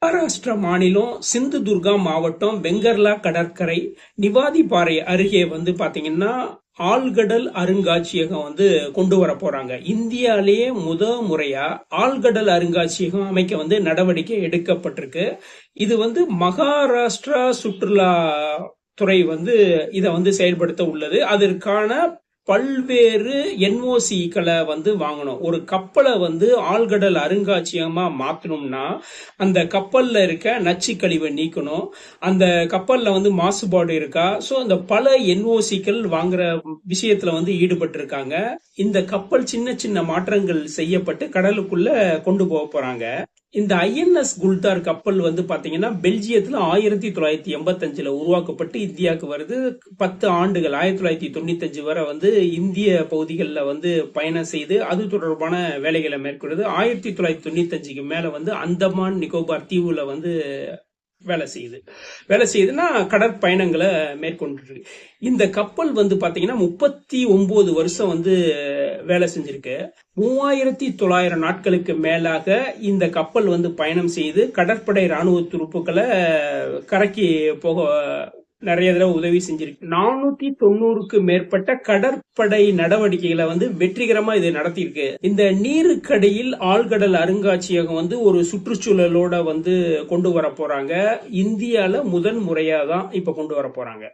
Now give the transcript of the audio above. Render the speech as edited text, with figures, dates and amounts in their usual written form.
மகாராஷ்டிரா மாநிலம் சிந்துதுர்கா மாவட்டம் வெங்கர்லா கடற்கரை நிவாதிபாறை அருகே பாத்தீங்கன்னா ஆழ்கடல் அருங்காட்சியகம் கொண்டு வர போறாங்க. இந்தியாலேயே முறையா ஆழ்கடல் அருங்காட்சியகம் அமைக்க நடவடிக்கை எடுக்கப்பட்டிருக்கு. இது மகாராஷ்டிரா சுற்றுலா துறை இதை செயல்படுத்த உள்ளது. அதற்கான பல்வேறு என்ஓசிக்களை வாங்கணும். ஒரு கப்பலை ஆழ்கடல் அருங்காட்சியகமா மாத்தணும்னா அந்த கப்பல்ல இருக்க நச்சு கழிவை நீக்கணும். அந்த கப்பல்ல மாசுபாடு இருக்கா, சோ அந்த பல என்ஓசிக்கள் வாங்குற விஷயத்துல ஈடுபட்டு இருக்காங்க. இந்த கப்பல் சின்ன சின்ன மாற்றங்கள் செய்யப்பட்டு கடலுக்குள்ள கொண்டு போக போறாங்க. இந்த ஐஎன்எஸ் குல்தார் கப்பல் பாத்தீங்கன்னா பெல்ஜியத்துல 1985 உருவாக்கப்பட்டு இந்தியாவுக்கு வருது. 10 ஆண்டுகள் 1995 வரை இந்திய பகுதிகளில் பயணம் செய்து அது தொடர்பான வேலைகளை மேற்கொள்ளுது. 1995க்கு மேல அந்தமான் நிக்கோபார் தீவுல வேலை செய்யுதுன்னா கடற்பயணங்களை மேற்கொண்டு இந்த கப்பல் பாத்தீங்கன்னா 39 வருஷம் வேலை செஞ்சிருக்கு. 3900 நாட்களுக்கு மேலாக இந்த கப்பல் பயணம் செய்து கடற்படை ராணுவ துருப்புக்களை கரைக்கு போக நிறைய தடவை உதவி செஞ்சிருக்கு. 490க்கு மேற்பட்ட கடற்படை நடவடிக்கைகளை வெற்றிகரமா இது நடத்தியிருக்கு. இந்த நீருக்கடியில் ஆழ்கடல் அருங்காட்சியகம் ஒரு சுற்றுச்சூழலோட கொண்டு வர போறாங்க. இந்தியால முதன் முறையா தான் இப்ப கொண்டு வர போறாங்க.